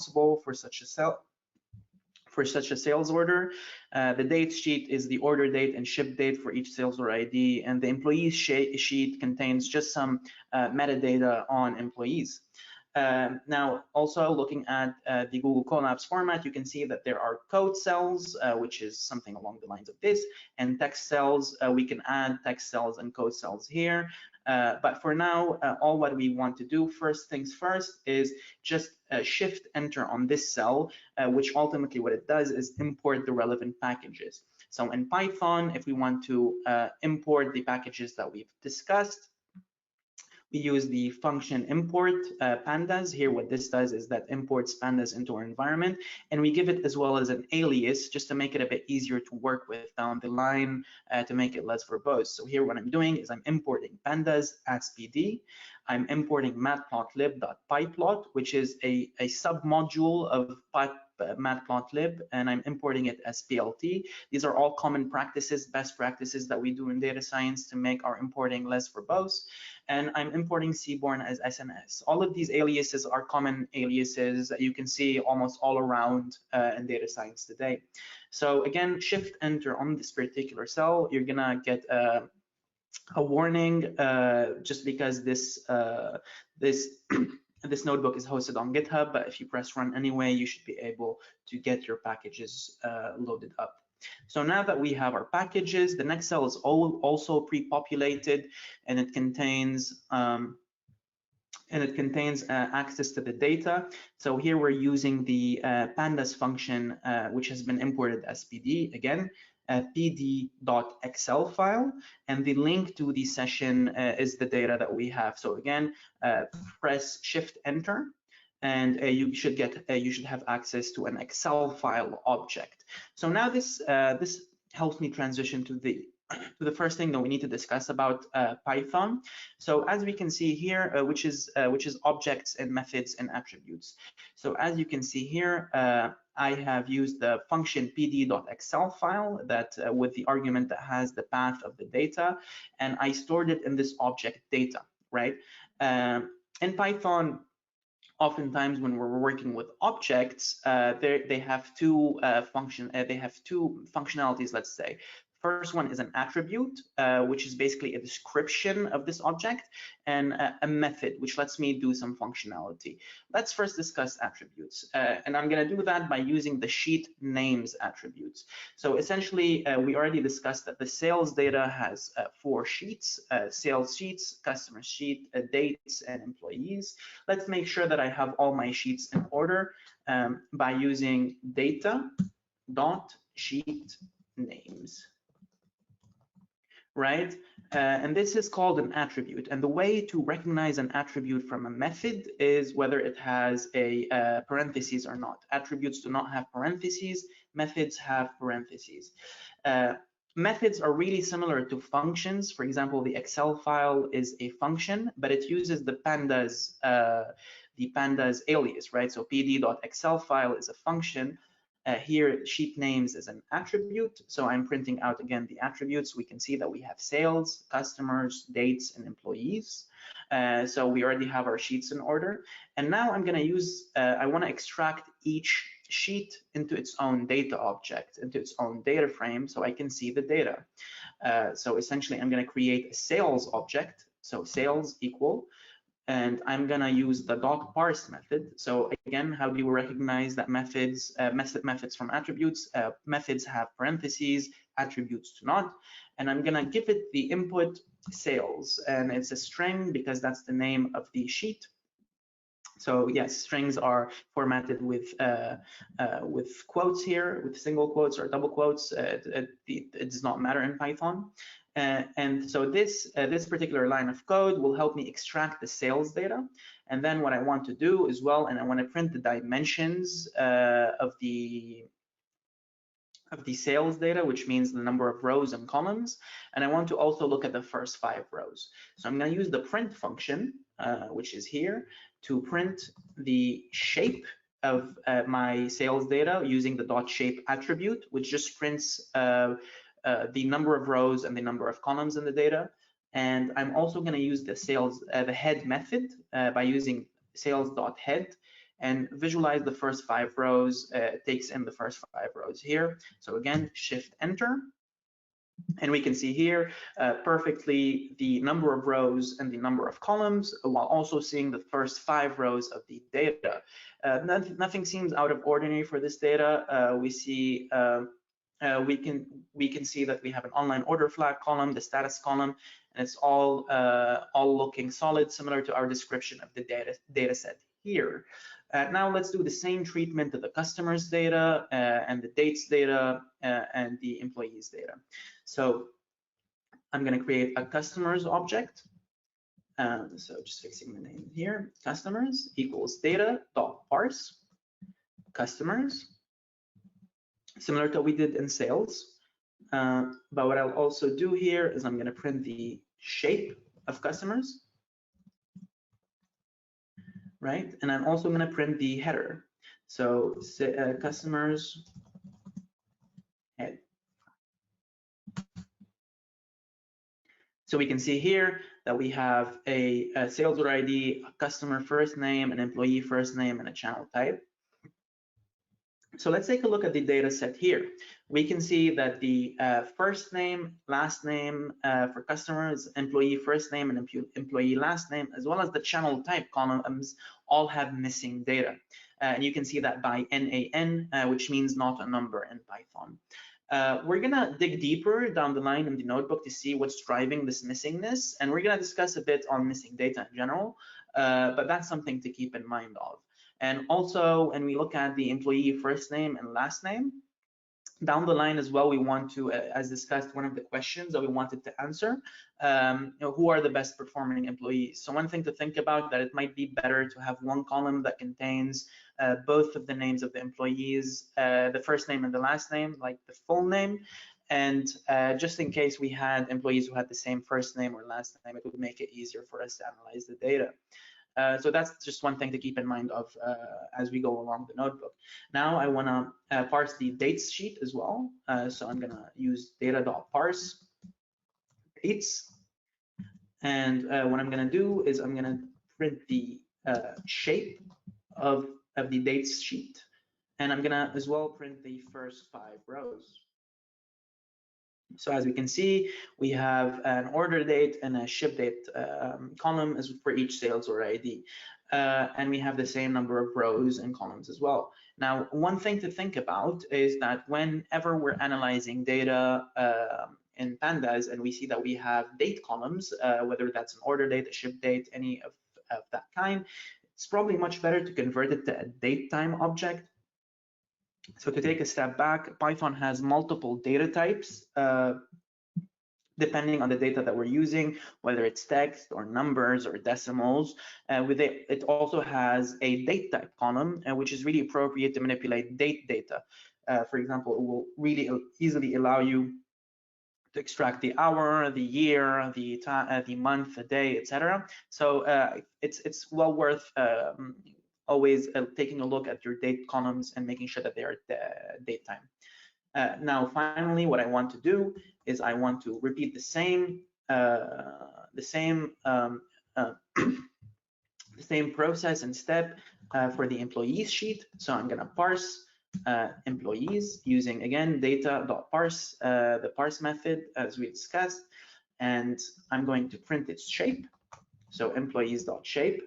responsible for such a sales order. The date sheet is the order date and ship date for each sales order ID, and the employees sheet contains just some metadata on employees. Now, also looking at the Google Colabs format, you can see that there are code cells, which is something along the lines of this, and text cells. We can add text cells and code cells here. But for now, all what we want to do, first things first, is just shift enter on this cell, which ultimately what it does is import the relevant packages. So in Python, if we want to import the packages that we've discussed, we use the function import pandas. Here, what this does is that imports pandas into our environment, and we give it as well as an alias just to make it a bit easier to work with down the line, to make it less verbose. So here, what I'm doing is I'm importing pandas as PD. I'm importing matplotlib.pyplot, which is a submodule of matplotlib, and I'm importing it as PLT. These are all common practices, best practices that we do in data science to make our importing less verbose. And I'm importing Seaborn as SNS. All of these aliases are common aliases that you can see almost all around in data science today. So again, shift enter on this particular cell, you're gonna get a warning just because this this notebook is hosted on GitHub, but if you press run anyway, you should be able to get your packages loaded up. So now that we have our packages, the next cell is also pre-populated, and it contains access to the data. So here we're using the pandas function, which has been imported as PD again. PD.excel file, and the link to the session is the data that we have. So again, press shift enter, and you should have access to an Excel file object. So now this helps me transition to the first thing that we need to discuss about Python. So as we can see here, which is objects and methods and attributes. So as you can see here, I have used the function pd.excel file that with the argument that has the path of the data, and I stored it in this object data, right? In Python, oftentimes when we're working with objects, they have two functionalities, let's say. First one is an attribute, which is basically a description of this object, and a method, which lets me do some functionality. Let's first discuss attributes, and I'm going to do that by using the sheet names attributes. So essentially, we already discussed that the sales data has 4 sheets, sales sheets, customer sheet, dates, and employees. Let's make sure that I have all my sheets in order by using data.sheet names. Right? And this is called an attribute. And the way to recognize an attribute from a method is whether it has a parentheses or not. Attributes do not have parentheses. Methods have parentheses. Methods are really similar to functions. For example, the Excel file is a function, but it uses the pandas alias, right? So pd.excel file is a function. Here, sheet names is an attribute. So I'm printing out again the attributes. We can see that we have sales, customers, dates, and employees. So we already have our sheets in order. And now I'm going to use, I want to extract each sheet into its own data object, into its own data frame, so I can see the data. So essentially, I'm going to create a sales object. So sales equal. And I'm gonna use the .parse method. So again, how do you recognize that methods from attributes? Methods have parentheses, attributes do not. And I'm gonna give it the input sales, and it's a string because that's the name of the sheet. So yes, strings are formatted with quotes here, with single quotes or double quotes. It does not matter in Python. And so this particular line of code will help me extract the sales data. And then what I want to do as well, and I want to print the dimensions of the sales data, which means the number of rows and columns. And I want to also look at the first 5 rows. So I'm going to use the print function, which is here, to print the shape of my sales data using the .shape attribute, which just prints the number of rows and the number of columns in the data. And I'm also going to use the head method by using sales.head, and visualize the first 5 rows. It takes in the first 5 rows here. So again, Shift Enter. And we can see here perfectly the number of rows and the number of columns, while also seeing the first 5 rows of the data. Nothing seems out of ordinary for this data. We can see that we have an online order flag column, the status column, and it's all looking solid, similar to our description of the data set here. Now let's do the same treatment to the customers data and the dates data and the employees data. So I'm going to create a customers object. So just fixing the name here, customers equals data.parse customers, similar to what we did in sales. But what I'll also do here is I'm going to print the shape of customers, right? And I'm also going to print the header. So customers head. So we can see here that we have a sales order ID, a customer first name, an employee first name, and a channel type. So let's take a look at the data set here. We can see that the first name, last name for customers, employee first name, and employee last name, as well as the channel type columns all have missing data. And you can see that by NaN, which means not a number in Python. We're gonna dig deeper down the line in the notebook to see what's driving this missingness, and we're gonna discuss a bit on missing data in general, but that's something to keep in mind of. And also, when we look at the employee first name and last name, down the line as well, we want to, as discussed, one of the questions that we wanted to answer, who are the best performing employees? So one thing to think about, that it might be better to have one column that contains both of the names of the employees, the first name and the last name, like the full name. And just in case we had employees who had the same first name or last name, it would make it easier for us to analyze the data. So that's just one thing to keep in mind of as we go along the notebook. Now I want to parse the dates sheet as well. So I'm going to use data.parse dates. And what I'm going to do is I'm going to print the shape of the dates sheet. And I'm going to as well print the first 5 rows. So as we can see, we have an order date and a ship date column as for each sales order ID. And we have the same number of rows and columns as well. Now, one thing to think about is that whenever we're analyzing data in Pandas and we see that we have date columns, whether that's an order date, a ship date, any of that kind, it's probably much better to convert it to a datetime object. So to take a step back, Python has multiple data types depending on the data that we're using, whether it's text or numbers or decimals. It also has a date type column, which is really appropriate to manipulate date data. For example, it will really easily allow you to extract the hour, the year, the time, the month, the day, etc. So it's well worth always taking a look at your date columns and making sure that they are date time. Now, finally, what I want to do is I want to repeat the same process and step for the employees sheet. So I'm going to parse employees using, again, data.parse, the parse method as we discussed, and I'm going to print its shape. So employees.shape.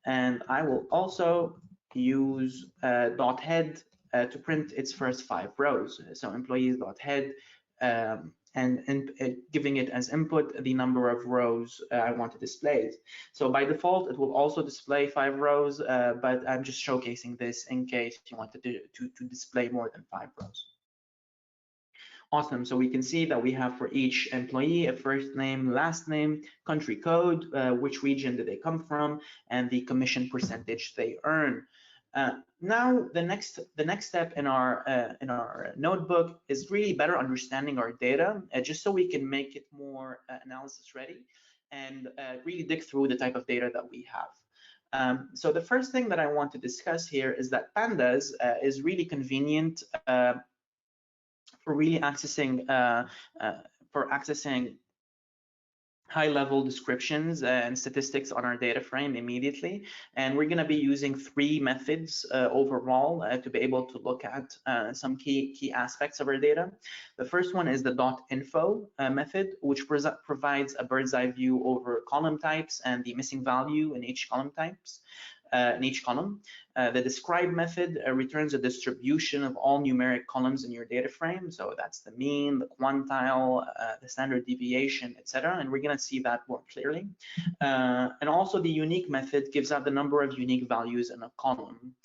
And I will also use .head to print its first 5 rows. So employees.head and giving it as input the number of rows I want to display. So by default, it will also display 5 rows, but I'm just showcasing this in case you wanted to display more than 5 rows. Awesome, so we can see that we have for each employee a first name, last name, country code, which region do they come from, and the commission percentage they earn. Now the next step in our notebook is really better understanding our data, just so we can make it more analysis ready and really dig through the type of data that we have. So the first thing that I want to discuss here is that Pandas is really convenient for really accessing high-level descriptions and statistics on our data frame immediately. And we're going to be using three methods overall to be able to look at some key aspects of our data. The first one is the .info method, which provides a bird's eye view over column types and the missing value in each column types. The describe method returns a distribution of all numeric columns in your data frame. So that's the mean, the quantile, the standard deviation, etc. And we're going to see that more clearly. And also the unique method gives out the number of unique values in a column.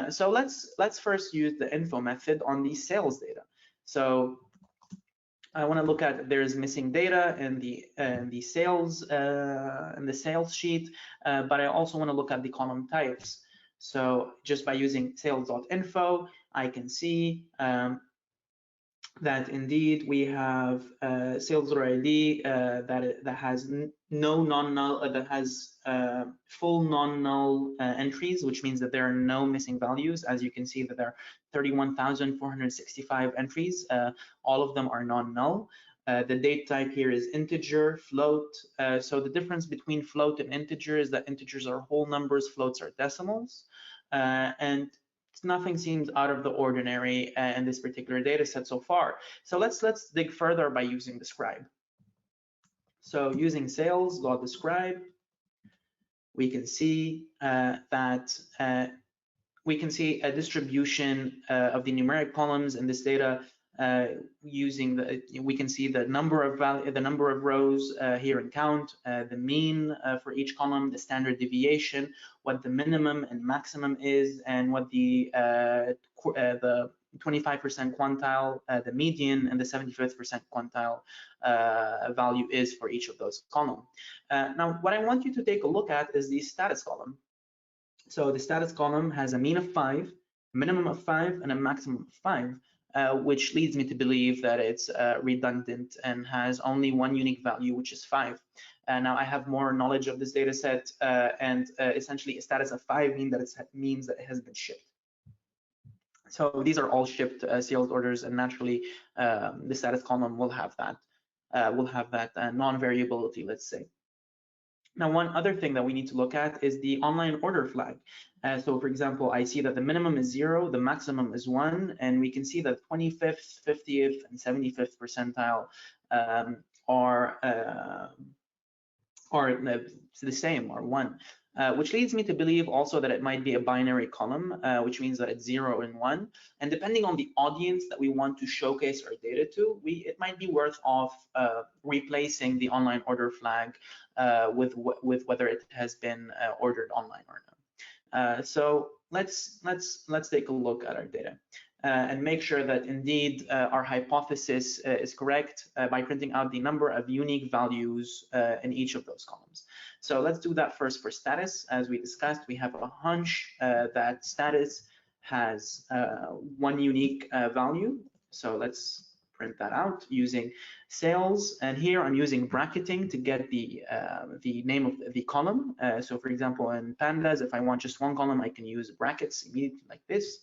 So let's first use the info method on the sales data. So I want to look at there's missing data in the sales sheet, but I also want to look at the column types. So just by using sales.info, I can see that indeed we have sales order ID that has no non-null, that has full non-null entries, which means that there are no missing values. As you can see, that there are 31,465 entries. All of them are non-null. The date type here is integer, float. So the difference between float and integer is that integers are whole numbers, floats are decimals. And nothing seems out of the ordinary in this particular data set so far. So let's dig further by using describe. So using sales.describe, we can see we can see a distribution of the numeric columns in this data using we can see the number of rows here in count, the mean for each column, the standard deviation, what the minimum and maximum is, and what the 25% quantile, the median, and the 75th% quantile value is for each of those columns. Now, what I want you to take a look at is the status column. So the status column has a mean of 5, minimum of 5, and a maximum of 5. Which leads me to believe that it's redundant and has only one unique value, which is 5. Now I have more knowledge of this data set, and essentially a status of 5 means that it has been shipped. So these are all shipped sales orders, and naturally the status column will have that non-variability, let's say. Now, one other thing that we need to look at is the online order flag. So for example, I see that the minimum is 0, the maximum is 1, and we can see that 25th, 50th, and 75th percentile are the same, or 1. Which leads me to believe also that it might be a binary column, which means that it's 0 and 1. And depending on the audience that we want to showcase our data to, it might be worth off replacing the online order flag with whether it has been ordered online or not. So let's take a look at our data and make sure that indeed our hypothesis is correct by printing out the number of unique values in each of those columns. So let's do that first for status. As we discussed, we have a hunch that status has one unique value. So let's print that out using sales. And here I'm using bracketing to get the name of the column. So for example, in pandas, if I want just one column, I can use brackets immediately like this.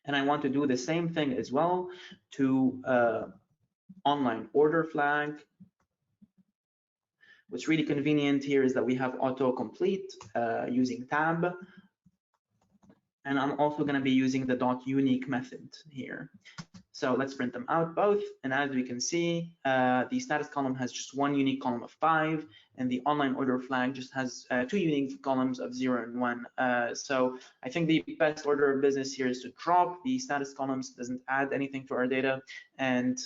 And I want to do the same thing as well to online order flag. What's really convenient here is that we have autocomplete using tab. And I'm also going to be using the .unique method here. So let's print them out both. And as we can see, the status column has just one unique column of 5, and the online order flag just has 2 unique columns of 0 and 1. So I think the best order of business here is to drop the status columns, doesn't add anything to our data, and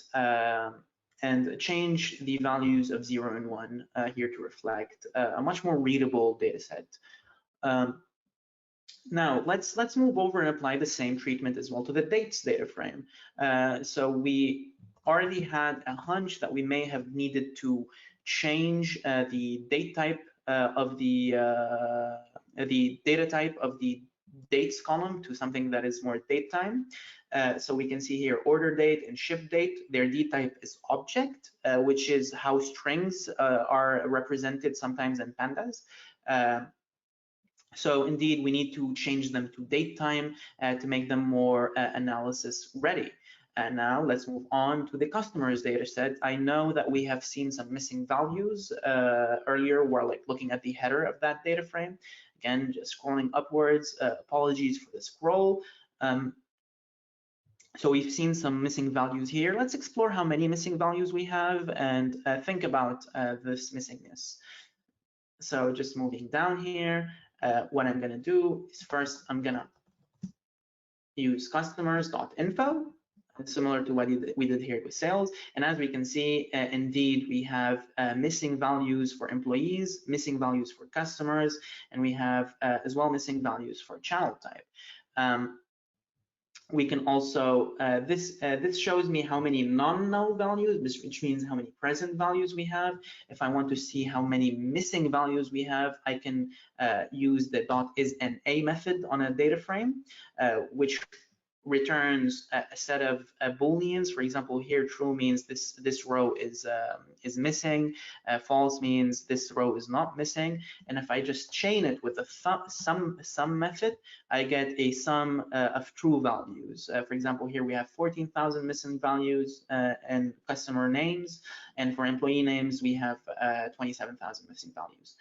change the values of 0 and 1 here to reflect a much more readable data set. Now let's move over and apply the same treatment as well to the dates data frame. So we already had a hunch that we may have needed to change the date type of the data type of the dates column to something that is more date time. So we can see here order date and ship date. Their D type is object, which is how strings are represented sometimes in pandas. So indeed, we need to change them to date time to make them more analysis ready. And now let's move on to the customers data set. I know that we have seen some missing values earlier. We're like looking at the header of that data frame. Again, just scrolling upwards. Apologies for the scroll. So we've seen some missing values here. Let's explore how many missing values we have and think about this missingness. So just moving down here, what I'm gonna do is first I'm gonna use customers.info, similar to what we did here with sales. And as we can see, indeed, we have missing values for employees, missing values for customers, and we have as well missing values for channel type. We can also, this shows me how many non-null values, which means how many present values we have. If I want to see how many missing values we have, I can use the .isNA method on a data frame, which returns a set of booleans. For example, here true means this row is missing, false means this row is not missing, and if I just chain it with a sum method, I get a sum of true values. For example, here we have 14,000 missing values and customer names, and for employee names we have 27,000 missing values.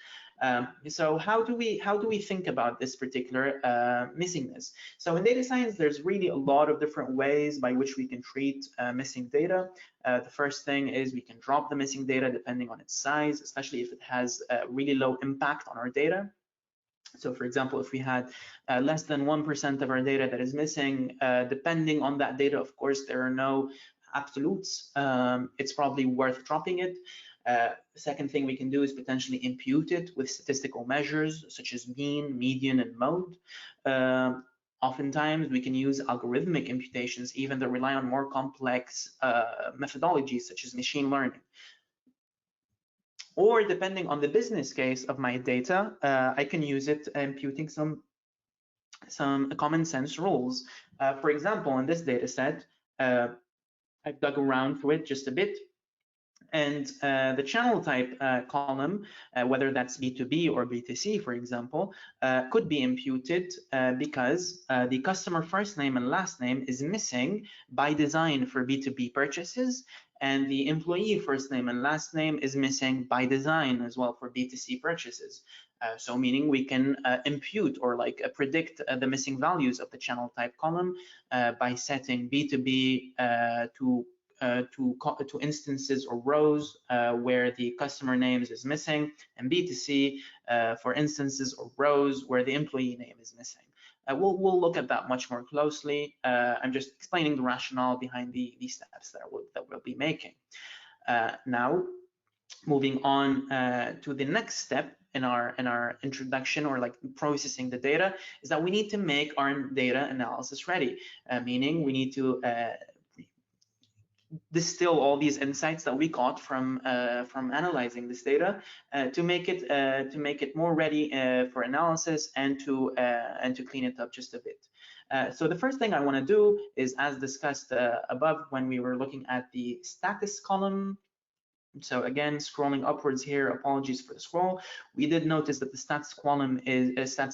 So how do we think about this particular missingness? So in data science, there's really a lot of different ways by which we can treat missing data. The first thing is we can drop the missing data depending on its size, especially if it has a really low impact on our data. So for example, if we had less than 1% of our data that is missing, depending on that data, of course, there are no absolutes. It's probably worth dropping it. The second thing we can do is potentially impute it with statistical measures such as mean, median, and mode. Oftentimes we can use algorithmic imputations even that rely on more complex methodologies such as machine learning. Or depending on the business case of my data, I can use it imputing some common sense rules. For example, in this data set, I've dug around for it just a bit. And the channel type column, whether that's B2B or B2C, for example, could be imputed because the customer first name and last name is missing by design for B2B purchases, and the employee first name and last name is missing by design as well for B2C purchases. So meaning we can impute or like predict the missing values of the channel type column by setting B2B to instances or rows where the customer names is missing, and B2C for instances or rows where the employee name is missing. We'll look at that much more closely. I'm just explaining the rationale behind the steps that we'll be making. Now, moving on to the next step in our introduction, or like processing the data, is that we need to make our data analysis ready, meaning we need to distill all these insights that we got from analyzing this data to make it more ready for analysis and to clean it up just a bit. So the first thing I want to do is, as discussed above when we were looking at the status column. So again, scrolling upwards here, apologies for the scroll. We did notice that the stats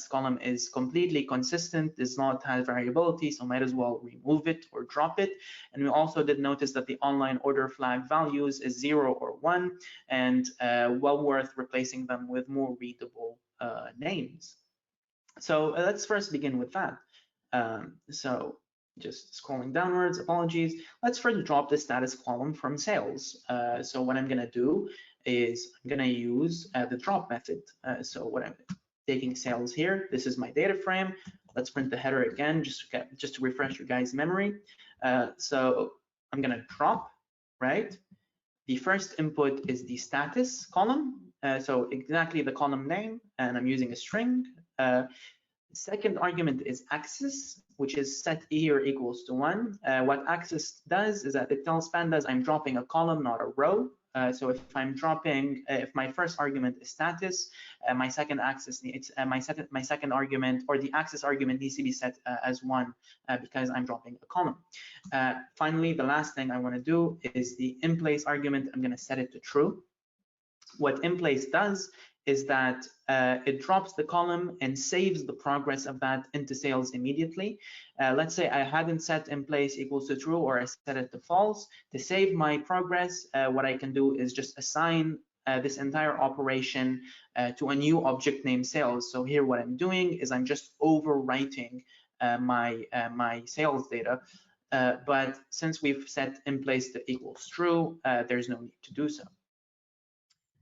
column is completely consistent, does not have variability, so might as well remove it or drop it. And we also did notice that the online order flag values is 0 or 1, and well worth replacing them with more readable names. So let's first begin with that. So just scrolling downwards, apologies. Let's first drop the status column from sales. So what I'm gonna do is I'm gonna use the drop method. So what I'm taking sales here, this is my data frame. Let's print the header again, just to refresh your guys' memory. So I'm gonna drop, right? The first input is the status column. So exactly the column name, and I'm using a string. Second argument is access, which is set here equals to 1. What access does is that it tells pandas I'm dropping a column, not a row. So if I'm dropping, if my first argument is status, my second access needs my second argument, or the access argument, needs to be set as 1 because I'm dropping a column. Finally, the last thing I want to do is the in place argument. I'm going to set it to true. What in place does is that it drops the column and saves the progress of that into sales immediately. Let's say I hadn't set in place equals to true, or I set it to false. To save my progress, what I can do is just assign this entire operation to a new object named sales. So here what I'm doing is I'm just overwriting my sales data. But since we've set in place the equals true, there's no need to do so.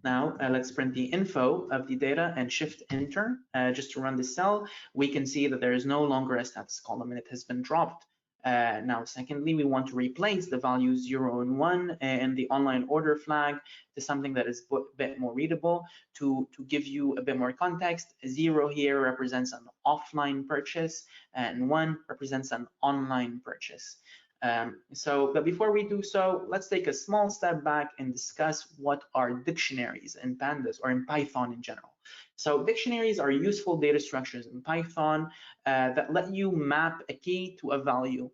Now let's print the info of the data and shift enter just to run the cell. We can see that there is no longer a status column and it has been dropped. Now, secondly, we want to replace the values 0 and 1 and the online order flag to something that is a bit more readable. To give you a bit more context, 0 here represents an offline purchase and 1 represents an online purchase. But before we do so, let's take a small step back and discuss what are dictionaries in Pandas or in Python in general. So dictionaries are useful data structures in Python that let you map a key to a value.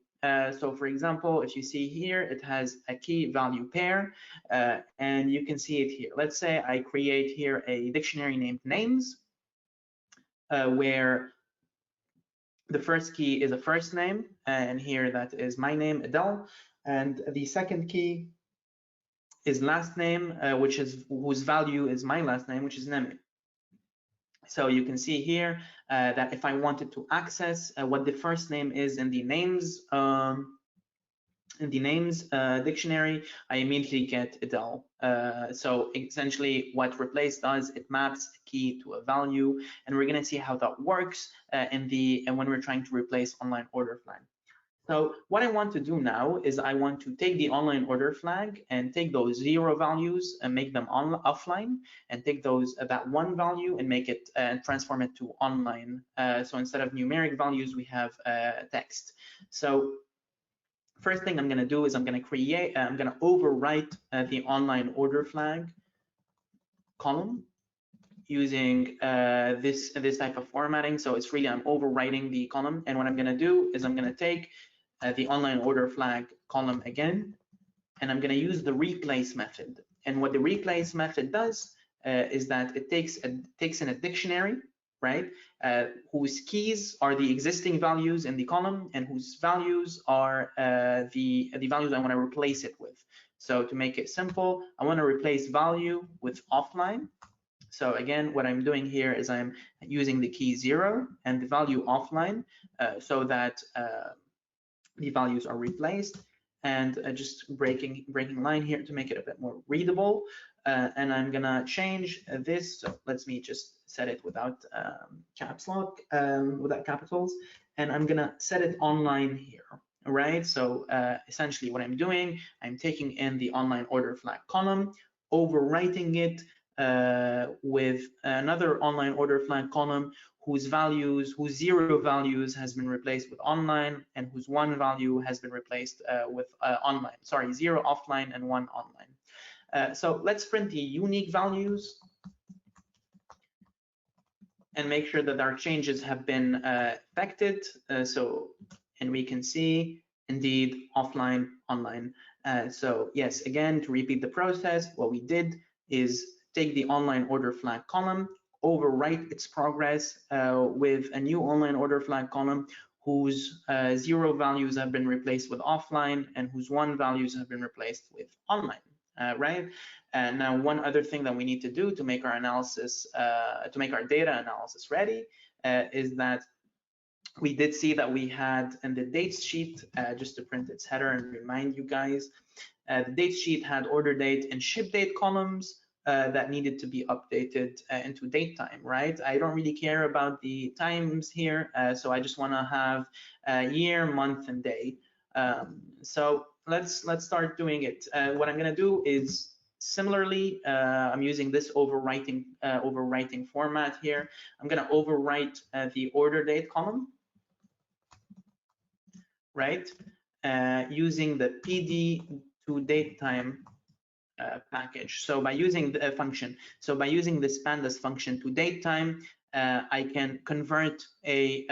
So for example, if you see here, it has a key value pair, and you can see it here. Let's say I create here a dictionary named names, where the first key is a first name, and here that is my name, Adele, and the second key is last name, whose value is my last name, which is Neme. So you can see here that if I wanted to access what the first name is in the names dictionary, I immediately get Adele. So essentially what replace does, it maps a key to a value, and we're going to see how that works when we're trying to replace online order flag. So what I want to do now is I want to take the online order flag and take those 0 values and make them offline, and take that 1 value and make it transform it to online. So instead of numeric values, we have text. So first thing I'm going to do is I'm going to overwrite the online order flag column using this type of formatting. So it's really, I'm overwriting the column, and what I'm going to do is I'm going to take the online order flag column again, and I'm going to use the replace method. And what the replace method does is that it takes in a dictionary, right, whose keys are the existing values in the column, and whose values are the values I want to replace it with. So to make it simple, I want to replace value with offline. So again, what I'm doing here is I'm using the key 0 and the value offline so that the values are replaced, and just breaking line here to make it a bit more readable. And I'm gonna change this. So let me just set it without caps lock, without capitals, and I'm gonna set it online here. All right. So essentially, what I'm doing, I'm taking in the online order flag column, overwriting it with another online order flag column whose 0 values has been replaced with online, and whose 1 value has been replaced with online. Sorry, 0 offline and 1 online. So let's print the unique values and make sure that our changes have been affected. And we can see indeed offline, online. So yes, again, to repeat the process, what we did is take the online order flag column, overwrite its progress with a new online order flag column whose 0 values have been replaced with offline, and whose 1 values have been replaced with online. Right? And now one other thing that we need to do to make our analysis, to make our data analysis ready, is that we did see that we had in the dates sheet, just to print its header and remind you guys, the dates sheet had order date and ship date columns that needed to be updated into date time, right? I don't really care about the times here, so I just want to have year, month, and day. So let's start doing it. What I'm going to do is similarly, I'm using this overwriting format here. I'm going to overwrite the order date column, right? Using the PD to date time package. So by using the function, so by using this pandas function to date time, I can convert a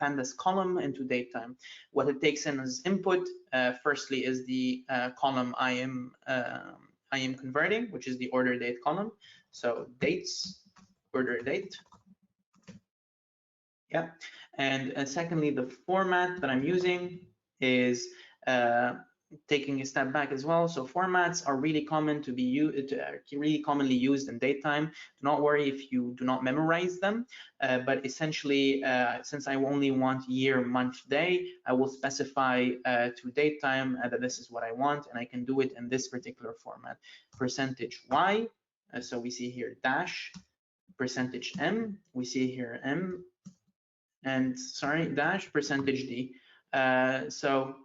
pandas column into date time. What it takes in as input, firstly, is the column I am converting, which is the order date column. So dates order date. Yeah, and secondly, the format that I'm using is taking a step back as well. So formats are really common to be used, really commonly used in datetime. Do not worry if you do not memorize them, but essentially, since I only want year, month, day, I will specify to datetime that this is what I want, and I can do it in this particular format. %y, so we see here dash, %m, we see here m, and sorry, dash %d. So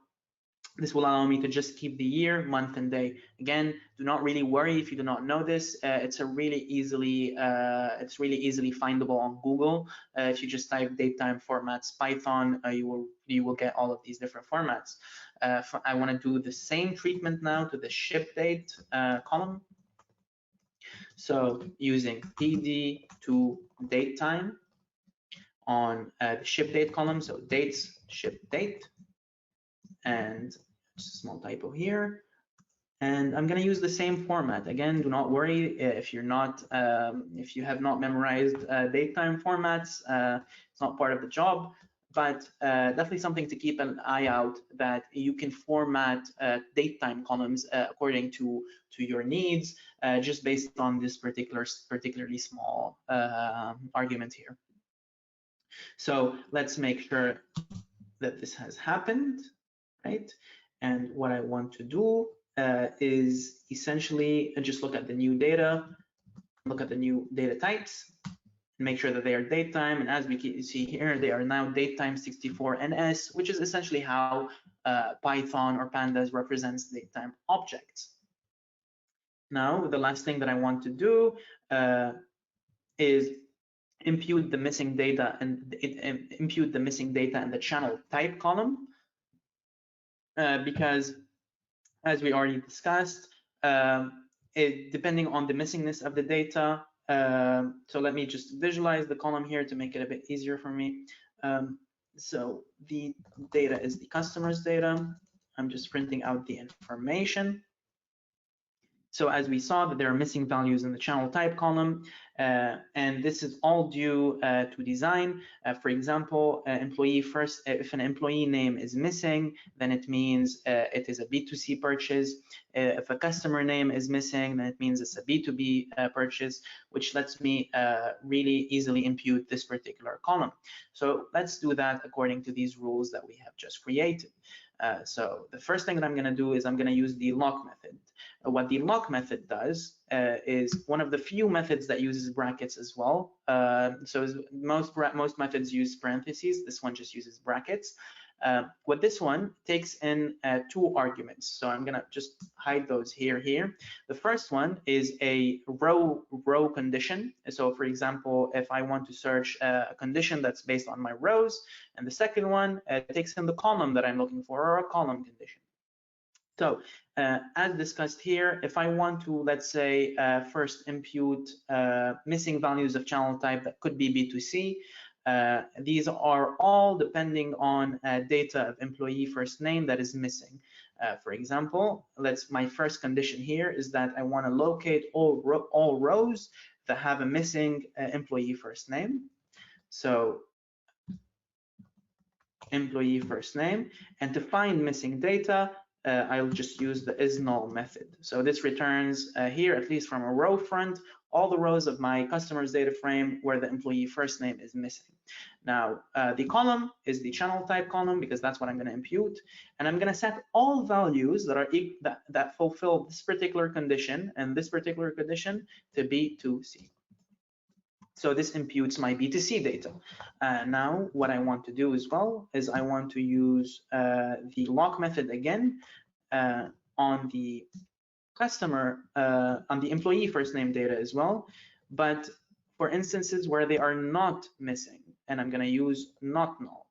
this will allow me to just keep the year, month, and day. Again, do not really worry if you do not know this. It's really easily findable on Google. If you just type datetime formats Python, you will get all of these different formats. I want to do the same treatment now to the ship date column. So using pd to datetime on the ship date column, so dates, ship date, and just a small typo here. And I'm going to use the same format. Again, do not worry if you're not, if you have not memorized datetime formats. It's not part of the job, but definitely something to keep an eye out, that you can format datetime columns according to your needs, just based on this particularly small argument here. So let's make sure that this has happened, right? And what I want to do is essentially just look at the new data, look at the new data types, and make sure that they are datetime. And as we can see here, they are now datetime 64NS, which is essentially how Python or Pandas represents datetime objects. Now, the last thing that I want to do is impute the missing data and impute the missing data in the channel type column, because as we already discussed, depending on the missingness of the data. So let me just visualize the column here to make it a bit easier for me. So the data is the customer's data. I'm just printing out the information. So as we saw that there are missing values in the channel type column, and this is all due to design. For example, employee first, if an employee name is missing, then it means it is a B2C purchase. If a customer name is missing, then it means it's a B2B purchase, which lets me really easily impute this particular column. So let's do that according to these rules that we have just created. So the first thing that I'm going to do is I'm going to use the lock method. What the lock method does is one of the few methods that uses brackets as well. So most methods use parentheses. This one just uses brackets. What this one takes in 2 arguments. So I'm going to just hide those here. The first one is a row condition. So for example, if I want to search a condition that's based on my rows, and the second one takes in the column that I'm looking for, or a column condition. So as discussed here, if I want to, let's say, first impute missing values of channel type that could be B2C, these are all depending on data of employee first name that is missing. For example, my first condition here is that I want to locate all rows that have a missing employee first name. So employee first name, and to find missing data, I'll just use the isNull method. So this returns here, at least from a row front, all the rows of my customer's data frame where the employee first name is missing. Now, the column is the channel type column, because that's what I'm going to impute, and I'm going to set all values that are that fulfill this particular condition and this particular condition to B2C. So this imputes my B2C data. Now, what I want to do as well is I want to use the lock method again on the customer, on the employee first name data as well, but for instances where they are not missing, and I'm going to use not null.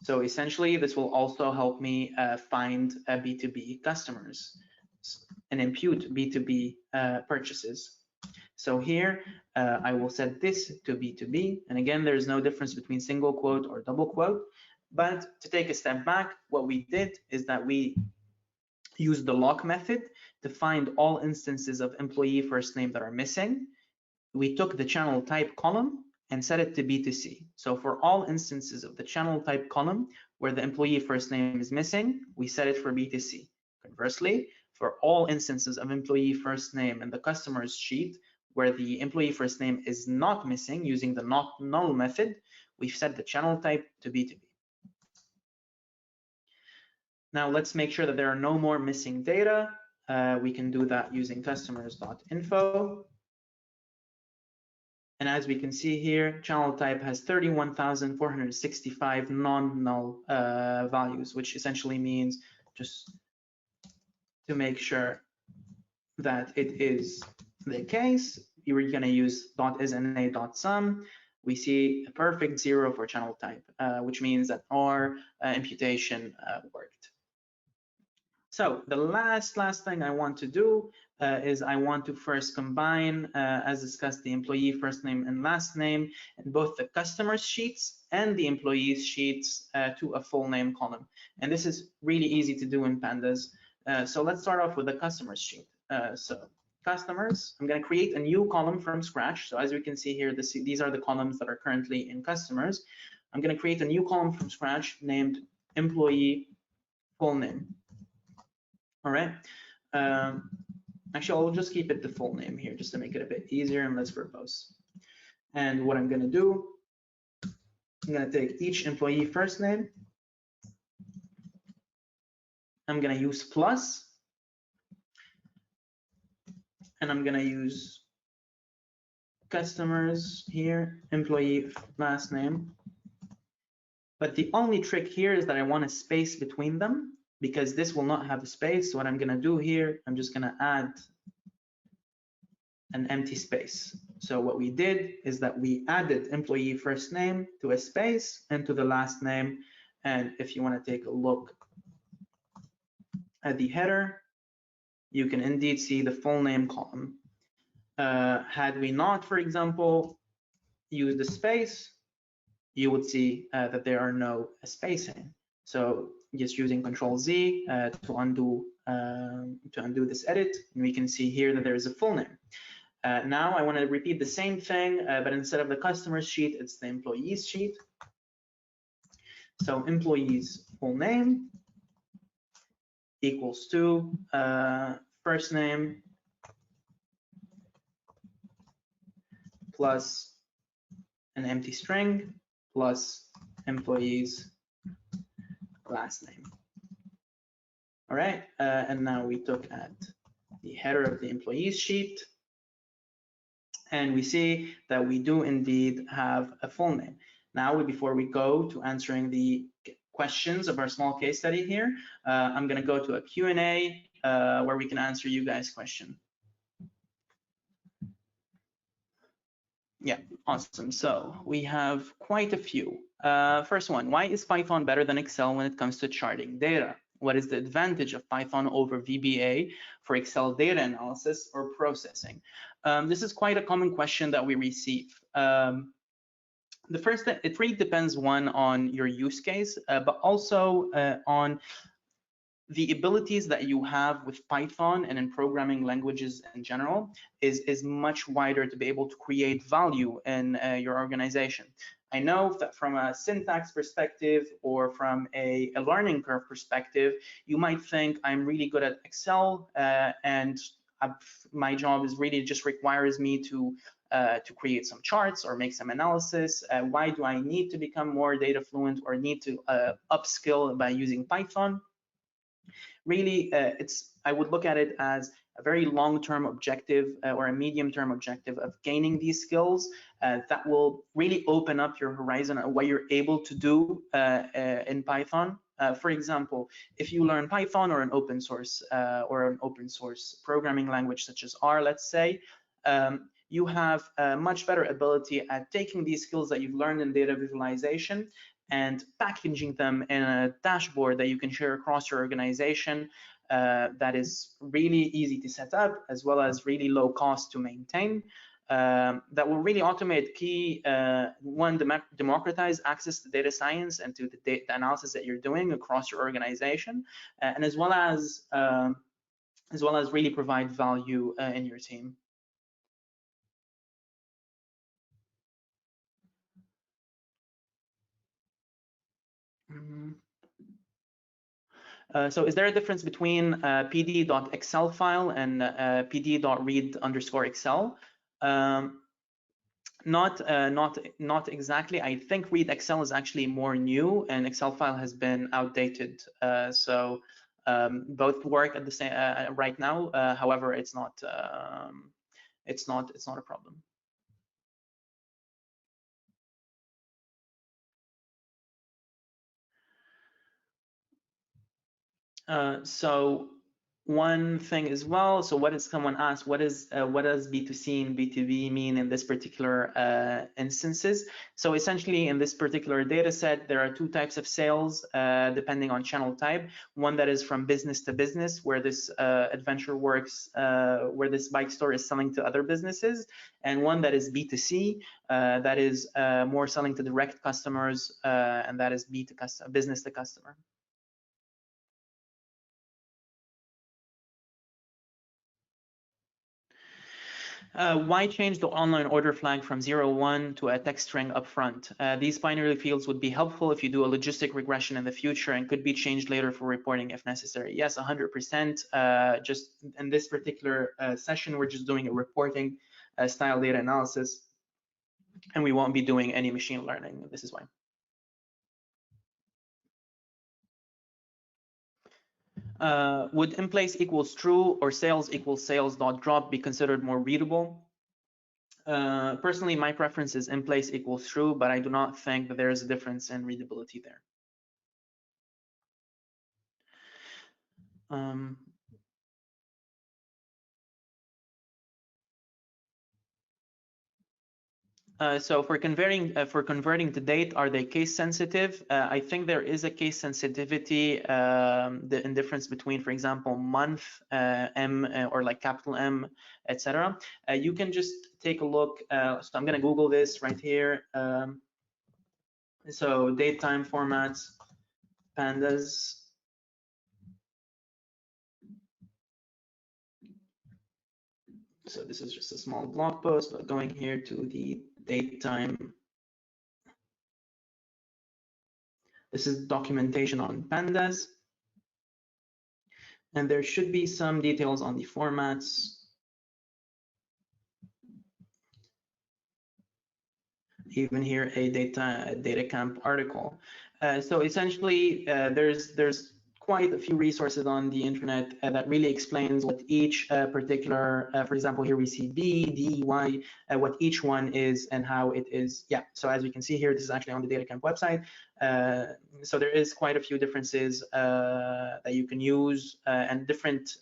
So essentially, this will also help me find B2B customers and impute B2B purchases. So here, I will set this to B2B. And again, there's no difference between single quote or double quote. But to take a step back, what we did is that we used the lock method to find all instances of employee first name that are missing. we took the channel type column and set it to B2C. So for all instances of the channel type column where the employee first name is missing, we set it for B2C. Conversely, for all instances of employee first name in the customer's sheet where the employee first name is not missing using the not null method, we've set the channel type to B2B. Now let's make sure that there are no more missing data. We can do that using customers.info. And as we can see here, channel type has 31,465 non-null values, which essentially means, just to make sure that it is the case, you're going to use .isNA.sum. We see a perfect 0 for channel type, which means that our imputation worked. So the last thing I want to do is I want to first combine, as discussed, the employee first name and last name in both the customer's sheets and the employee's sheets to a full name column. And this is really easy to do in Pandas. So let's start off with the customer's sheet. So customers, I'm going to create a new column from scratch. So as we can see here, these are the columns that are currently in customers. I'm going to create a new column from scratch named employee full name. All right. Actually, I'll just keep it the full name here just to make it a bit easier and less verbose. And what I'm going to do, I'm going to take each employee first name. I'm going to use plus. And I'm going to use customers here, employee last name. But the only trick here is that I want a space between them, because this will not have a space. So what I'm going to do here, I'm just going to add an empty space. So what we did is that we added employee first name to a space and to the last name. And if you want to take a look at the header, you can indeed see the full name column. Had we not, for example, used the space, you would see that there are no spacing. So just using Control-Z to undo this edit, and we can see here that there is a full name. Now I want to repeat the same thing, but instead of the customer's sheet, it's the employee's sheet. So employee's full name equals to first name plus an empty string plus employee's last name. All right, and now we look at the header of the employee's sheet, and we see that we do indeed have a full name. Now, before we go to answering the questions of our small case study here, I'm going to go to a Q&A where we can answer you guys' question. Yeah, awesome. So we have quite a few. First one, why is Python better than Excel when it comes to charting data? What is the advantage of Python over VBA for Excel data analysis or processing? This is quite a common question that we receive. The first thing, it really depends, one, on your use case, but also on the abilities that you have with Python and in programming languages in general is much wider to be able to create value in your organization. I know that from a syntax perspective or from a learning curve perspective, you might think I'm really good at Excel and my job is really just requires me to create some charts or make some analysis. Why do I need to become more data fluent or need to upskill by using Python? Really, I would look at it as a very long-term objective or a medium-term objective of gaining these skills that will really open up your horizon on what you're able to do in Python. For example, if you learn Python or an open source programming language such as R, let's say, you have a much better ability at taking these skills that you've learned in data visualization and packaging them in a dashboard that you can share across your organization that is really easy to set up as well as really low cost to maintain. That will really automate democratize access to data science and to the data analysis that you're doing across your organization, and as well as really provide value in your team. So is there a difference between pd.excel file and pd.read_excel? Not exactly. I think read Excel is actually more new, and Excel file has been outdated. So both work at the same right now. However, it's not a problem. So one thing as well, so what is, someone asked, what does B2C and B2B mean in this particular instances? So essentially in this particular data set, there are two types of sales depending on channel type. One that is from business to business, where this Adventure Works, where this bike store is selling to other businesses, and one that is B2C, that is more selling to direct customers, and that is business to customer. Why change the online order flag from 01 to a text string up front? These binary fields would be helpful if you do a logistic regression in the future and could be changed later for reporting if necessary. Yes, 100%. Just in this particular session, we're just doing a reporting style data analysis, and we won't be doing any machine learning. This is why. Would in place equals true or sales equals sales.drop be considered more readable? Personally, my preference is in place equals true, but I do not think that there is a difference in readability there. So for converting to date, are they case sensitive? I think there is a case sensitivity, the difference between, for example, month, M, or like capital M, etc. You can just take a look. So I'm going to Google this right here. So date time formats, pandas. So this is just a small blog post, but going here to the date time. This is documentation on pandas. And there should be some details on the formats. Even here, a DataCamp article. So essentially, there's quite a few resources on the internet that really explains what each particular, for example, here we see B, D, Y, what each one is and how it is. Yeah, so as you can see here, this is actually on the DataCamp website. So there is quite a few differences that you can use and different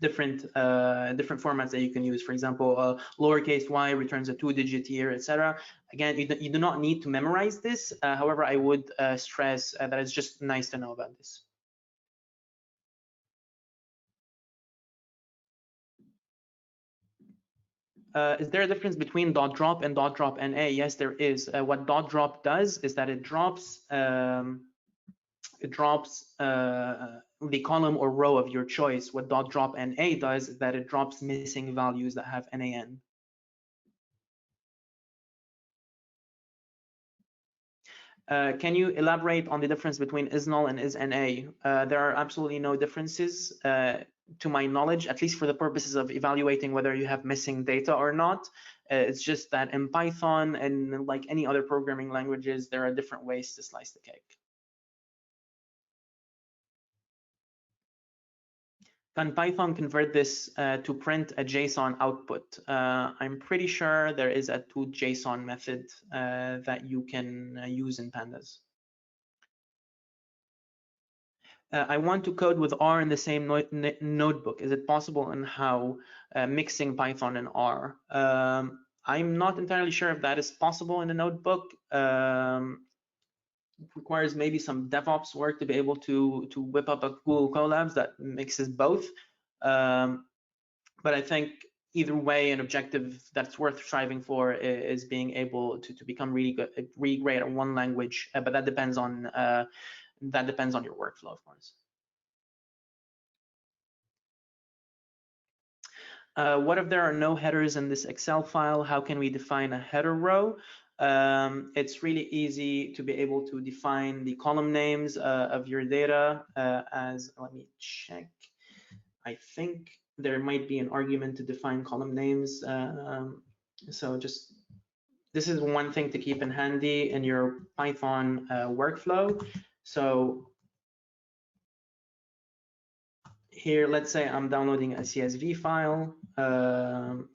formats that you can use. For example, lowercase y returns a 2-digit year, etc. Again, you do not need to memorize this. However, I would stress that it's just nice to know about this. Is there a difference between .drop and .drop NA? Yes, there is. What .drop does is that it drops the column or row of your choice. What .drop NA does is that it drops missing values that have NaN. Can you elaborate on the difference between isNull and isNA? There are absolutely no differences to my knowledge, at least for the purposes of evaluating whether you have missing data or not. It's just that in Python and like any other programming languages, there are different ways to slice the cake. Can Python convert this to print a JSON output? I'm pretty sure there is a toJSON method that you can use in Pandas. I want to code with R in the same notebook. Is it possible, and how? Mixing Python and R. I'm not entirely sure if that is possible in a notebook. Requires maybe some DevOps work to be able to whip up a Google Colabs that mixes both. But I think either way, an objective that's worth striving for is being able to become really good, really great at one language. But that depends on your workflow, of course. What if there are no headers in this Excel file? How can we define a header row? It's really easy to be able to define the column names of your data as, let me check. I think there might be an argument to define column names. So just, this is one thing to keep in handy in your Python workflow. So here, let's say I'm downloading a CSV file, and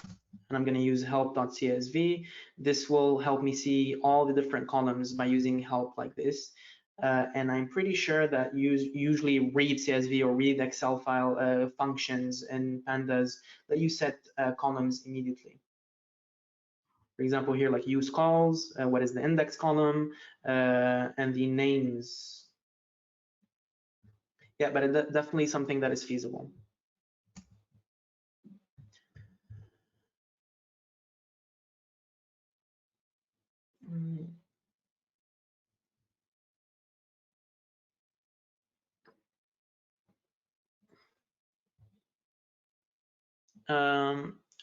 I'm going to use help.csv. This will help me see all the different columns by using help like this. And I'm pretty sure that usually read CSV or read Excel file functions in pandas let you set columns immediately. For example, here like use calls, what is the index column, and the names. Yeah, but it's definitely something that is feasible.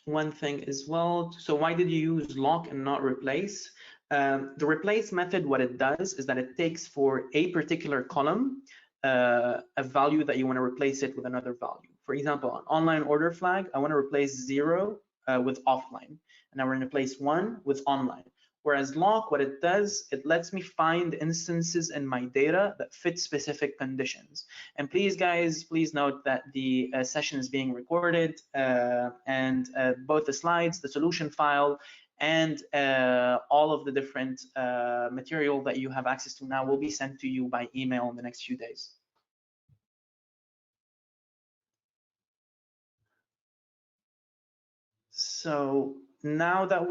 One thing as well, so why did you use lock and not replace? The replace method, what it does is that it takes for a particular column a value that you want to replace it with another value. For example, on online order flag, I want to replace 0 with offline, and I want to replace 1 with online. Whereas lock, what it does, it lets me find instances in my data that fit specific conditions. And please, guys, please note that the session is being recorded, and both the slides, the solution file, and all of the different material that you have access to now will be sent to you by email in the next few days. So now that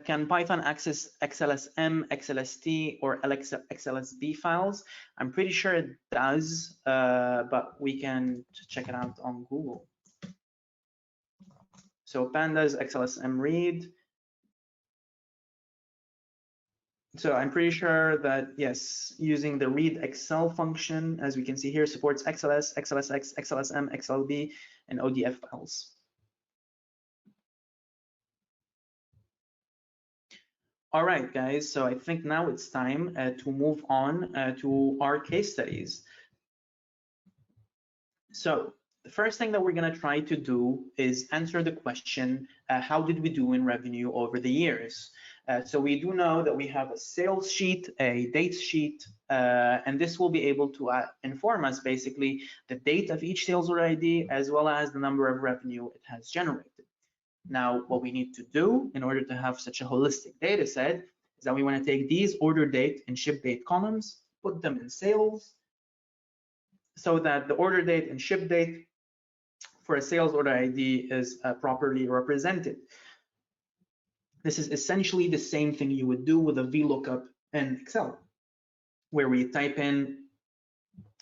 can Python access XLSM, XLST, or XLSB files? I'm pretty sure it does, but we can check it out on Google. So pandas XLSM read. So I'm pretty sure that, yes, using the read Excel function, as we can see here, supports XLS, XLSX, XLSM, XLB, and ODF files. All right, guys, so I think now it's time to move on to our case studies. So the first thing that we're going to try to do is answer the question, how did we do in revenue over the years? So we do know that we have a sales sheet, a dates sheet, and this will be able to inform us basically the date of each sales order ID as well as the number of revenue it has generated. Now, what we need to do in order to have such a holistic data set is that we want to take these order date and ship date columns, put them in sales, so that the order date and ship date for a sales order ID is properly represented. This is essentially the same thing you would do with a VLOOKUP in Excel, where we type in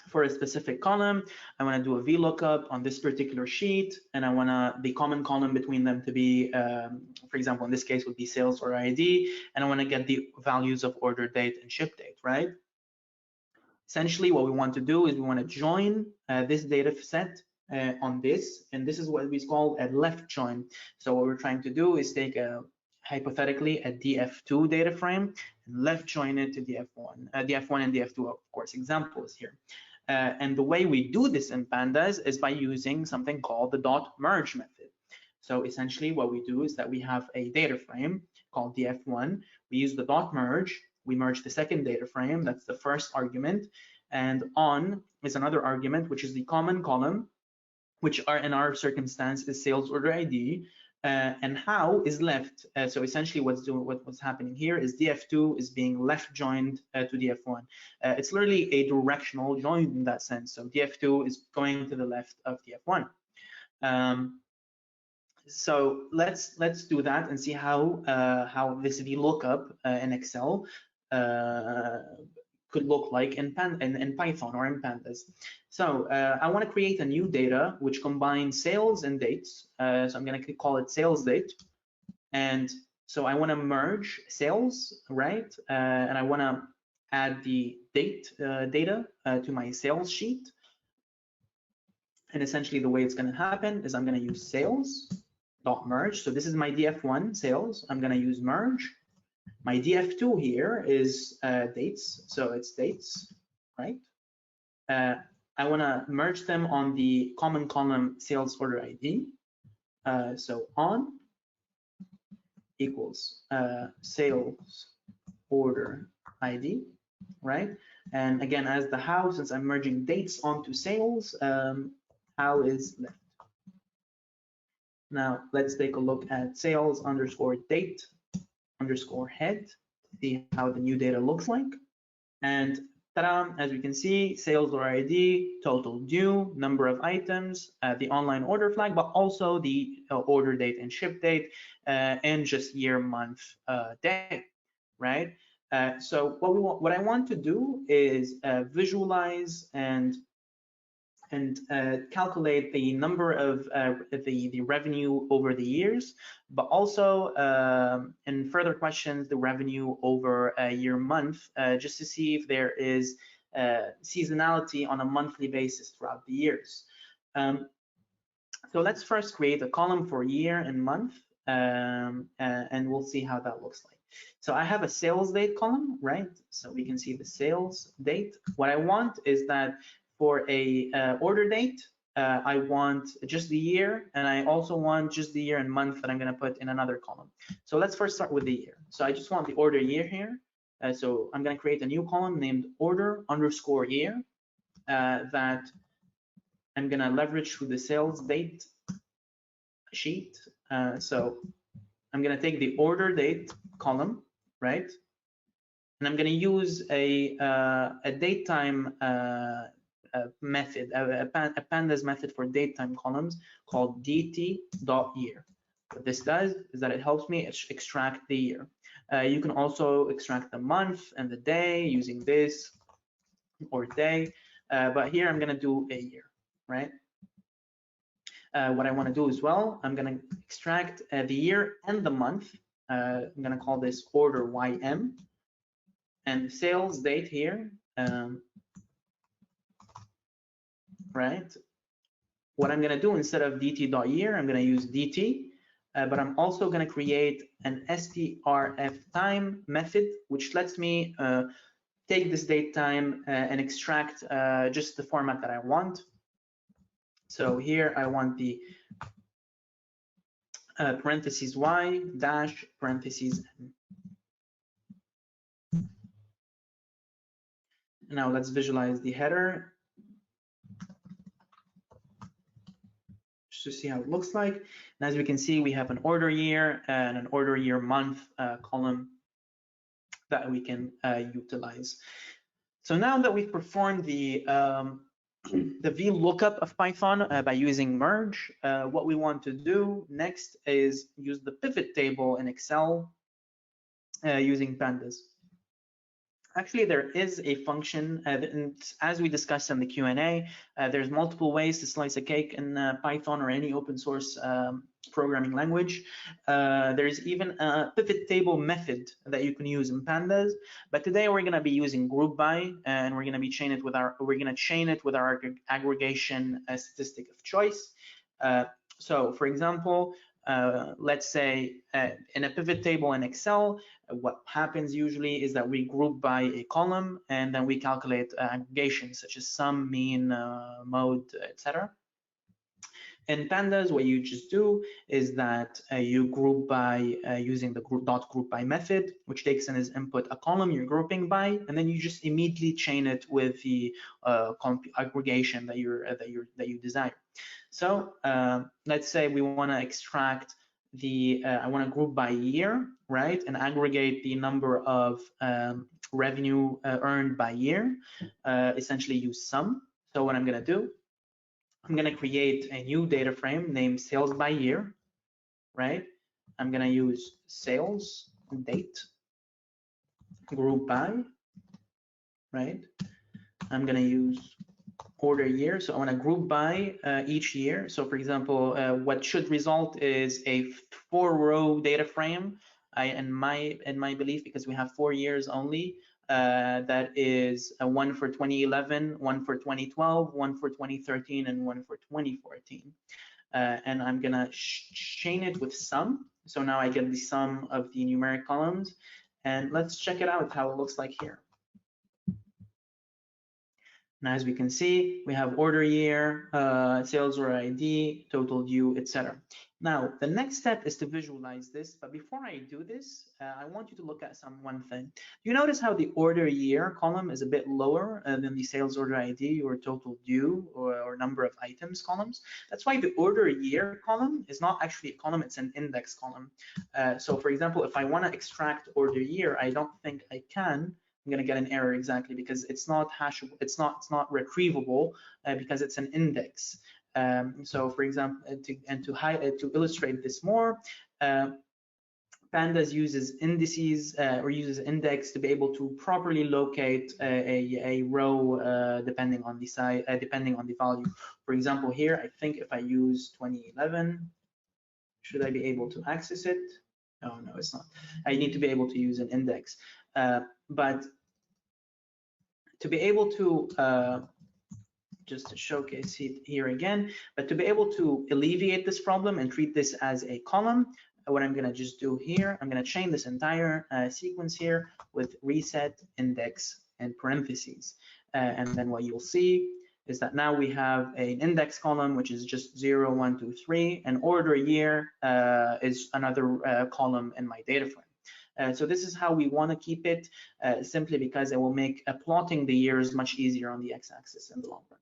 for a specific column, I want to do a VLOOKUP on this particular sheet, and I want the common column between them to be, for example, in this case would be sales order ID, and I want to get the values of order date and ship date, right? Essentially, what we want to do is we want to join this data set on this, and this is what we call a left join. So what we're trying to do is take hypothetically a DF2 data frame and left join it to DF1, DF1 and DF2, of course, examples here. And the way we do this in pandas is by using something called the dot merge method. So essentially what we do is that we have a data frame called DF1. We use the dot merge. We merge the second data frame, that's the first argument, and on is another argument, which is the common column, which are in our circumstance is sales order ID, and how is left. So essentially what's happening here is DF2 is being left joined to DF1. It's literally a directional join in that sense. So DF2 is going to the left of DF1. So let's do that and see how this VLOOKUP in Excel could look like in Python or in pandas. So I want to create a new data which combines sales and dates. So I'm going to call it sales date. And so I want to merge sales, right? And I want to add the date data to my sales sheet. And essentially the way it's going to happen is I'm going to use sales.merge. So this is my DF1 sales. I'm going to use merge. My df2 here is dates, so it's dates, right? I want to merge them on the common column sales order ID. So on equals sales order ID, right? And again, as the how, since I'm merging dates onto sales, how is left. Now let's take a look at sales underscore date underscore head, see how the new data looks like. And ta-da, as we can see, sales order ID, total due, number of items, the online order flag, but also the order date and ship date, and just year, month, day, right? So what I want to do is visualize and calculate the number of the revenue over the years, but also in further questions, the revenue over a year month, just to see if there is seasonality on a monthly basis throughout the years. So let's first create a column for year and month, and we'll see how that looks like. So I have a sales date column, right? So we can see the sales date. What I want is that for a order date, I want just the year, and I also want just the year and month that I'm going to put in another column. So let's first start with the year. So I just want the order year here. So I'm going to create a new column named order underscore year that I'm going to leverage through the sales date sheet. So I'm going to take the order date column, right? And I'm going to use a date time method, a pandas method for date time columns called dt.year. What this does is that it helps me extract the year. You can also extract the month and the day using this or day, but here I'm going to do a year, right? What I want to do as well, I'm going to extract the year and the month. I'm going to call this order ym, and sales date here, right? What I'm going to do instead of dt.year, I'm going to use dt, but I'm also going to create an strftime method, which lets me take this date time and extract just the format that I want. So here I want the parentheses y dash parentheses n. Now let's visualize the header just to see how it looks like. And as we can see, we have an order year and an order year month column that we can utilize. So now that we've performed the VLOOKUP of Python by using merge, what we want to do next is use the pivot table in Excel using pandas. Actually, there is a function, and as we discussed in the Q&A, there's multiple ways to slice a cake in Python or any open source programming language. There's even a pivot table method that you can use in pandas, but today we're going to be using group by, and we're going to be chain it with our aggregation statistic of choice. So for example, let's say in a pivot table in Excel, what happens usually is that we group by a column and then we calculate aggregations such as sum, mean, mode, etc. In pandas, what you just do is that you group by using the group by method, which takes in as input a column you're grouping by, and then you just immediately chain it with the aggregation that you desire. So let's say we want to extract the I want to group by year, right, and aggregate the number of revenue earned by year. Essentially, use sum. So what I'm going to do, I'm going to create a new data frame named sales by year, right? I'm going to use sales date group by, right? I'm going to use order year. So I want to group by each year. So for example, what should result is a 4-row data frame. In my belief, because we have 4 years only, that is one for 2011, one for 2012, one for 2013, and one for 2014. And I'm gonna chain it with sum. So now I get the sum of the numeric columns, And let's check it out, how it looks like here. Now, as we can see, we have order year, sales order ID, total due, etc. Now, the next step is to visualize this. But before I do this, I want you to look at one thing. You notice how the order year column is a bit lower than the sales order ID or total due or number of items columns. That's why the order year column is not actually a column, it's an index column. So for example, if I want to extract order year, I don't think I can. I'm going to get an error exactly because it's not hashable, it's not retrievable because it's an index. So for example, to illustrate this more, Pandas uses indices or uses index to be able to properly locate a row depending on the size, depending on the value. For example, here, I think if I use 2011, should I be able to access it? Oh, no, it's not. I need to be able to use an index. But to be able to, just to showcase it here again, but to be able to alleviate this problem and treat this as a column, what I'm gonna just do here, I'm gonna chain this entire sequence here with reset index and parentheses. And then what you'll see is that now we have an index column, which is just 0, 1, 2, 3, and order year is another column in my data frame. So this is how we want to keep it, simply because it will make plotting the years much easier on the x-axis in the long run.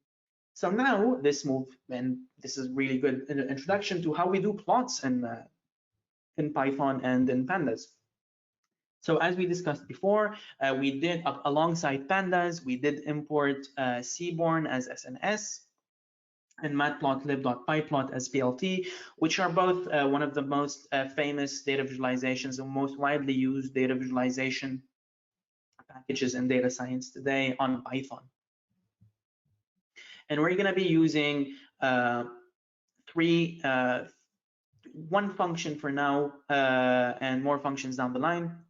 So now this move, and this is really good introduction to how we do plots in Python and in Pandas. So as we discussed before, we did, alongside Pandas, we did import Seaborn as SNS and matplotlib.pyplot as PLT, which are both one of the most famous data visualizations and most widely used data visualization packages in data science today on Python. And we're going to be using one function for now and more functions down the line.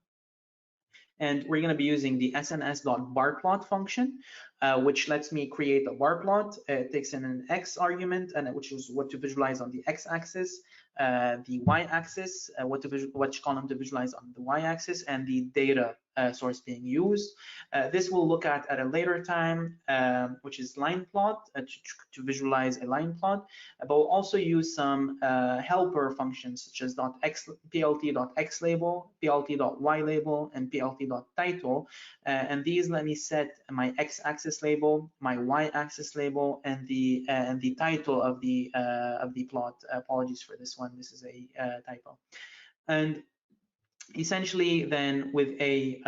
And we're going to be using the sns.barplot function, which lets me create a bar plot. It takes in an x argument, and which is what to visualize on the x-axis, the y-axis, which column to visualize on the y-axis, and the data source being used. This we'll look at a later time, which is line plot, to visualize a line plot. But we'll also use some helper functions such as plt.xlabel, plt.ylabel, and plt.title. And these let me set my x-axis label, my y-axis label, and the title of the plot. Apologies for this one. This is a typo. And essentially, then with a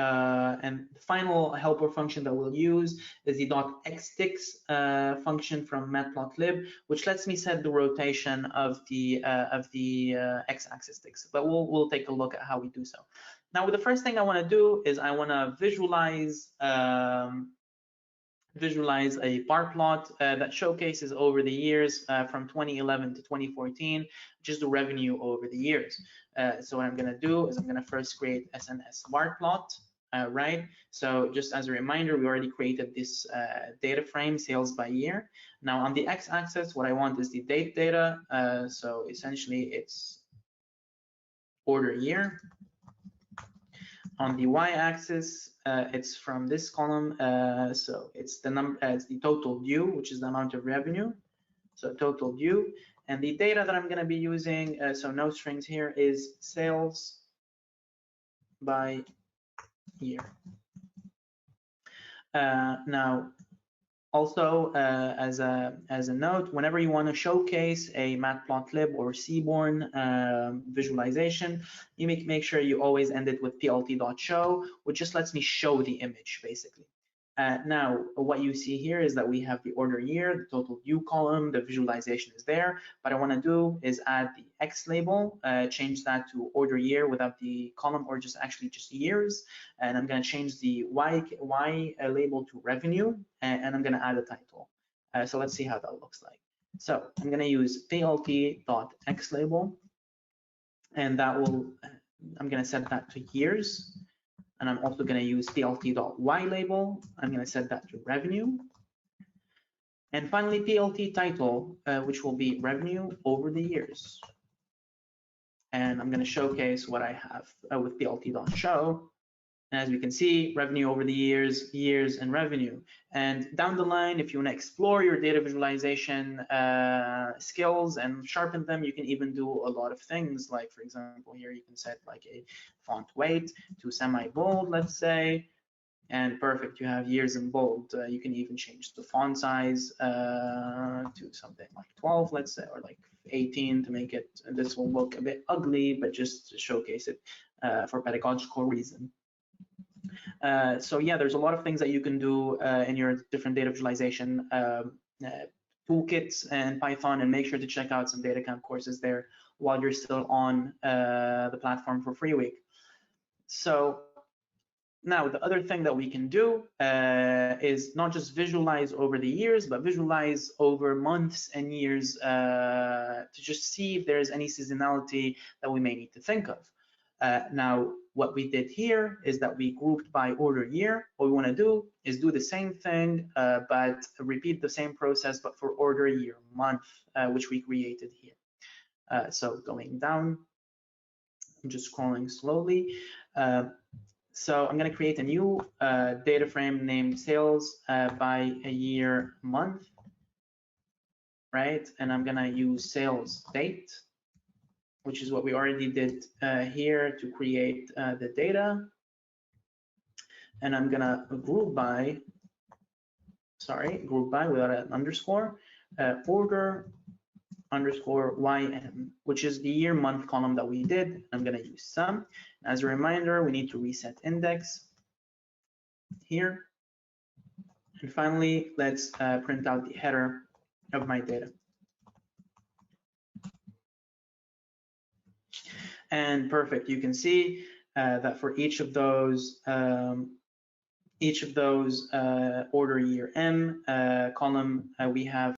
and the final helper function that we'll use is the .xticks function from matplotlib, which lets me set the rotation of the x-axis ticks. But we'll take a look at how we do so. Now, the first thing I want to do is I want to visualize a bar plot that showcases over the years from 2011 to 2014, just the revenue over the years. So what I'm going to do is I'm going to first create SNS bar plot, right? So just as a reminder, we already created this data frame, sales by year. Now on the x-axis, what I want is the date data. So essentially it's order year. On the y-axis, it's from this column, so it's the number, it's the total due, which is the amount of revenue. So total due, and the data that I'm going to be using, so no strings here, is sales by year. Now, also as a note, whenever you want to showcase a matplotlib or Seaborn visualization, you make sure you always end it with plt.show, which just lets me show the image basically. Now, what you see here is that we have the order year, the total due column, the visualization is there. What I want to do is add the X label, change that to order year without the column, or just years. And I'm going to change the Y label to revenue, and I'm going to add a title. So let's see how that looks like. So I'm going to use plt.xlabel, and that will, I'm going to set that to years. And I'm also going to use plt.ylabel. I'm going to set that to revenue. And finally, plt title, which will be revenue over the years. And I'm going to showcase what I have with plt.show. And as we can see, revenue over the years, and revenue. And down the line, if you want to explore your data visualization skills and sharpen them, you can even do a lot of things. Like, for example, here you can set like a font weight to semi-bold, let's say, and perfect, you have years in bold. You can even change the font size to something like 12, let's say, or like 18 to make it, this will look a bit ugly, but just to showcase it for pedagogical reason. So yeah, there's a lot of things that you can do in your different data visualization toolkits and Python, and make sure to check out some DataCamp courses there while you're still on the platform for Free Week. So now the other thing that we can do is not just visualize over the years, but visualize over months and years to just see if there's any seasonality that we may need to think of. Now, what we did here is that we grouped by order year. What we want to do is do the same thing, but repeat the same process, but for order year month, which we created here. So going down, I'm just scrolling slowly. So I'm going to create a new data frame named sales by a year month, right? And I'm going to use sales date, which is what we already did here to create the data. And I'm going to group by without an underscore, order underscore YM, which is the year month column that we did. I'm going to use sum. As a reminder, we need to reset index here. And finally, let's print out the header of my data. And perfect, you can see that for each of those order year M column, we have